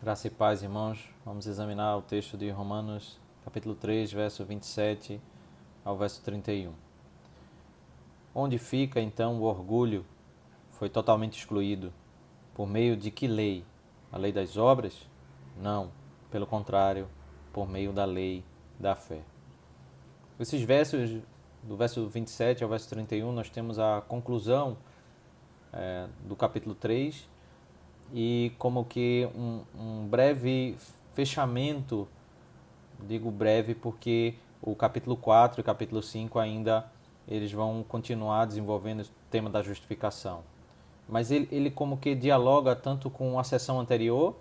Graça e paz, irmãos. Vamos examinar o texto de Romanos, capítulo 3, verso 27 ao verso 31. Onde fica, então, o orgulho? Foi totalmente excluído. Por meio de que lei? A lei das obras? Não. Pelo contrário, por meio da lei da fé. Esses versos, do verso 27 ao verso 31, nós temos a conclusão do capítulo 3 e como que um breve fechamento. Digo breve porque o capítulo 4 e o capítulo 5 ainda eles vão continuar desenvolvendo o tema da justificação. Mas ele como que dialoga tanto com a sessão anterior,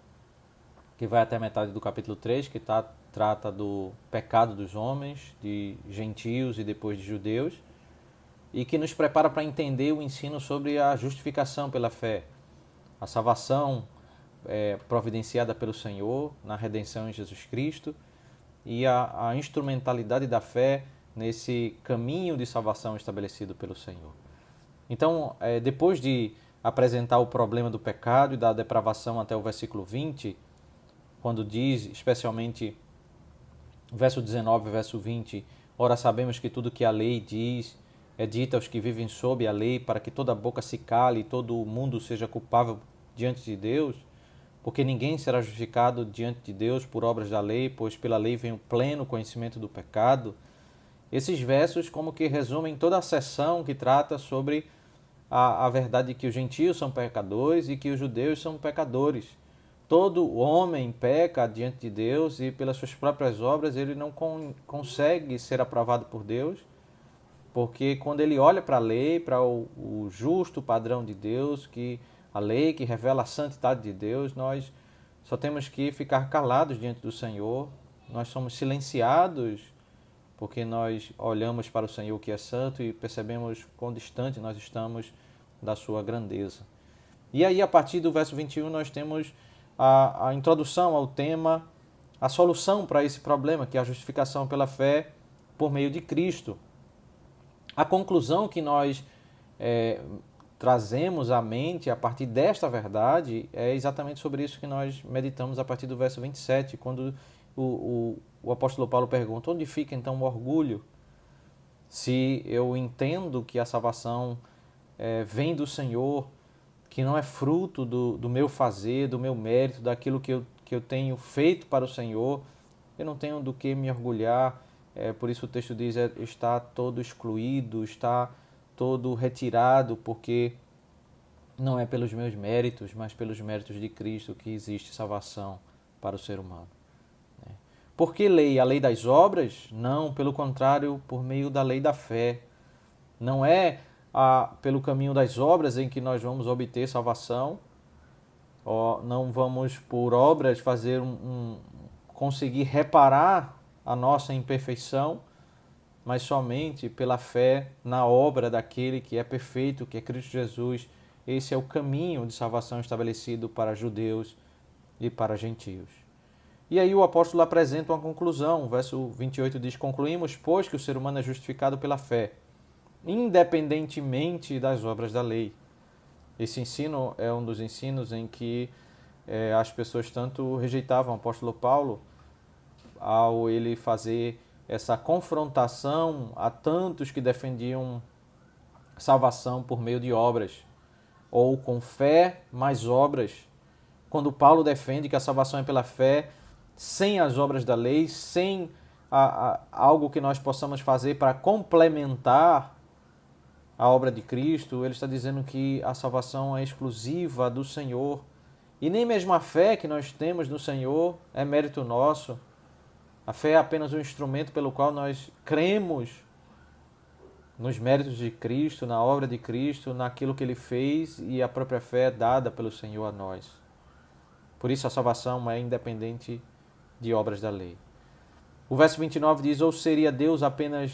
que vai até a metade do capítulo 3, que trata do pecado dos homens, de gentios e depois de judeus, e que nos prepara para entender o ensino sobre a justificação pela fé, a salvação providenciada pelo Senhor na redenção em Jesus Cristo, e a instrumentalidade da fé nesse caminho de salvação estabelecido pelo Senhor. Então, depois de apresentar o problema do pecado e da depravação até o versículo 20, quando diz, especialmente verso 19 e verso 20, ora sabemos que tudo que a lei diz é dito aos que vivem sob a lei, para que toda boca se cale e todo o mundo seja culpável diante de Deus, porque ninguém será justificado diante de Deus por obras da lei, pois pela lei vem o pleno conhecimento do pecado. Esses versos como que resumem toda a seção que trata sobre a verdade de que os gentios são pecadores e que os judeus são pecadores. Todo homem peca diante de Deus e pelas suas próprias obras ele não consegue ser aprovado por Deus, porque quando ele olha para a lei, para o justo padrão de Deus, que a lei que revela a santidade de Deus, nós só temos que ficar calados diante do Senhor. Nós somos silenciados porque nós olhamos para o Senhor que é santo e percebemos quão distante nós estamos da sua grandeza. E aí, a partir do verso 21, nós temos a introdução ao tema, a solução para esse problema, que é a justificação pela fé por meio de Cristo. A conclusão que nós trazemos à mente a partir desta verdade é exatamente sobre isso que nós meditamos a partir do verso 27, quando o apóstolo Paulo pergunta: onde fica então o orgulho? Se eu entendo que a salvação vem do Senhor, que não é fruto do meu fazer, do meu mérito, daquilo que eu tenho feito para o Senhor, eu não tenho do que me orgulhar. Por isso o texto diz, está todo excluído, está todo retirado, porque não é pelos meus méritos, mas pelos méritos de Cristo que existe salvação para o ser humano. Por que lei? A lei das obras? Não, pelo contrário, por meio da lei da fé. Não é pelo caminho das obras em que nós vamos obter salvação, não vamos por obras fazer conseguir reparar a nossa imperfeição, mas somente pela fé na obra daquele que é perfeito, que é Cristo Jesus. Esse é o caminho de salvação estabelecido para judeus e para gentios. E aí o apóstolo apresenta uma conclusão. O verso 28 diz: concluímos, pois, que o ser humano é justificado pela fé, independentemente das obras da lei. Esse ensino é um dos ensinos em que as pessoas tanto rejeitavam o apóstolo Paulo ao ele fazer essa confrontação a tantos que defendiam salvação por meio de obras, ou com fé mais obras. Quando Paulo defende que a salvação é pela fé, sem as obras da lei, sem algo que nós possamos fazer para complementar a obra de Cristo, ele está dizendo que a salvação é exclusiva do Senhor. E nem mesmo a fé que nós temos no Senhor é mérito nosso. A fé é apenas um instrumento pelo qual nós cremos nos méritos de Cristo, na obra de Cristo, naquilo que Ele fez, e a própria fé é dada pelo Senhor a nós. Por isso a salvação é independente de obras da lei. O verso 29 diz: ou seria Deus apenas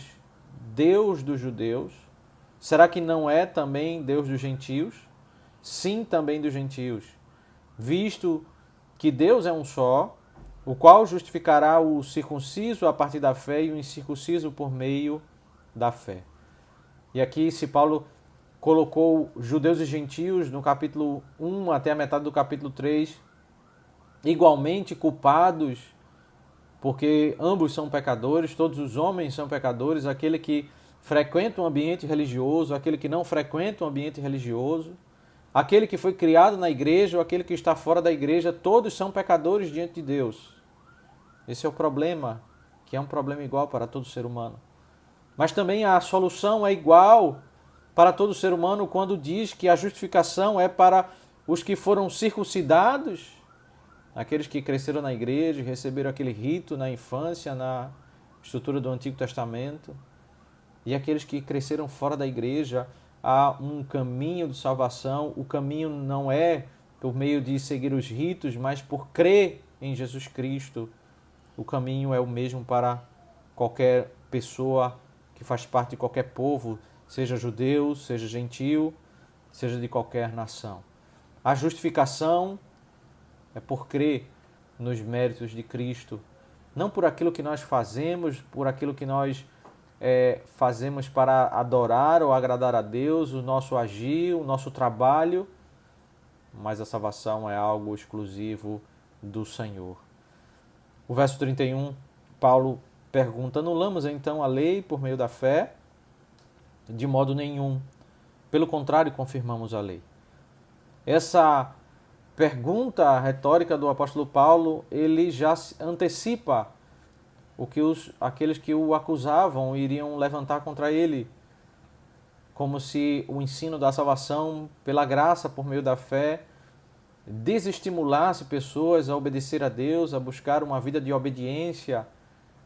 Deus dos judeus? Será que não é também Deus dos gentios? Sim, também dos gentios. Visto que Deus é um só, o qual justificará o circunciso a partir da fé e o incircunciso por meio da fé. E aqui, se Paulo colocou judeus e gentios no capítulo 1 até a metade do capítulo 3, igualmente culpados, porque ambos são pecadores, todos os homens são pecadores, aquele que frequenta um ambiente religioso, aquele que não frequenta um ambiente religioso, aquele que foi criado na igreja ou aquele que está fora da igreja, todos são pecadores diante de Deus. Esse é o problema, que é um problema igual para todo ser humano. Mas também a solução é igual para todo ser humano quando diz que a justificação é para os que foram circuncidados, aqueles que cresceram na igreja, receberam aquele rito na infância, na estrutura do Antigo Testamento, e aqueles que cresceram fora da igreja. Há um caminho de salvação. O caminho não é por meio de seguir os ritos, mas por crer em Jesus Cristo. O caminho é o mesmo para qualquer pessoa que faz parte de qualquer povo, seja judeu, seja gentil, seja de qualquer nação. A justificação é por crer nos méritos de Cristo, não por aquilo que nós fazemos, por aquilo que nós fazemos para adorar ou agradar a Deus, o nosso agir, o nosso trabalho, mas a salvação é algo exclusivo do Senhor. O verso 31, Paulo pergunta: anulamos então a lei por meio da fé? De modo nenhum. Pelo contrário, confirmamos a lei. Essa pergunta retórica do apóstolo Paulo, ele já antecipa o que aqueles que o acusavam iriam levantar contra ele, como se o ensino da salvação pela graça por meio da fé desestimulasse pessoas a obedecer a Deus, a buscar uma vida de obediência.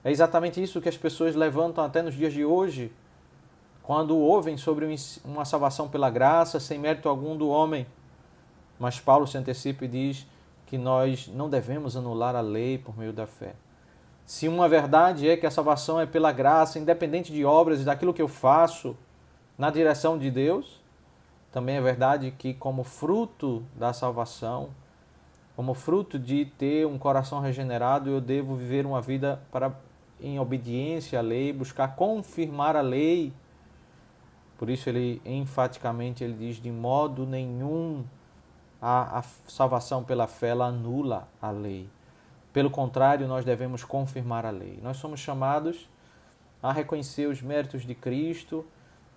É exatamente isso que as pessoas levantam até nos dias de hoje, quando ouvem sobre uma salvação pela graça, sem mérito algum do homem. Mas Paulo se antecipa e diz que nós não devemos anular a lei por meio da fé. Se uma verdade é que a salvação é pela graça, independente de obras e daquilo que eu faço na direção de Deus, também é verdade que como fruto da salvação, como fruto de ter um coração regenerado, eu devo viver uma vida em obediência à lei, buscar confirmar a lei. Por isso ele enfaticamente ele diz: de modo nenhum a salvação pela fé ela anula a lei. Pelo contrário, nós devemos confirmar a lei. Nós somos chamados a reconhecer os méritos de Cristo,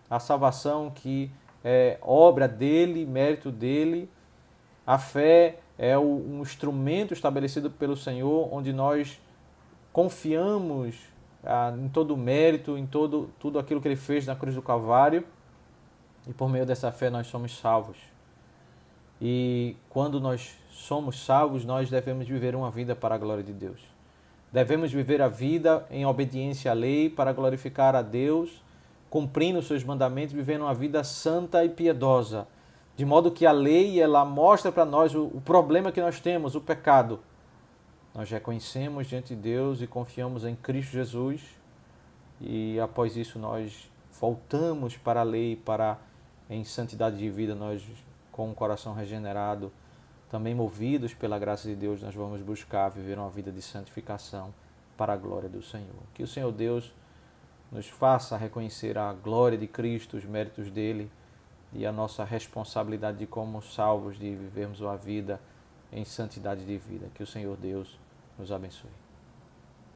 a salvação que é obra dele, mérito dele. A fé é um instrumento estabelecido pelo Senhor, onde nós confiamos em todo o mérito, em tudo aquilo que ele fez na cruz do Calvário, e por meio dessa fé nós somos salvos. E quando nós somos salvos, nós devemos viver uma vida para a glória de Deus. Devemos viver a vida em obediência à lei para glorificar a Deus, cumprindo os seus mandamentos, vivendo uma vida santa e piedosa. De modo que a lei ela mostra para nós o problema que nós temos, o pecado. Nós reconhecemos diante de Deus e confiamos em Cristo Jesus. E após isso nós voltamos para a lei, em santidade de vida, nós com o coração regenerado, também movidos pela graça de Deus, nós vamos buscar viver uma vida de santificação para a glória do Senhor. Que o Senhor Deus nos faça reconhecer a glória de Cristo, os méritos dele e a nossa responsabilidade de como salvos de vivermos uma vida em santidade de vida. Que o Senhor Deus nos abençoe.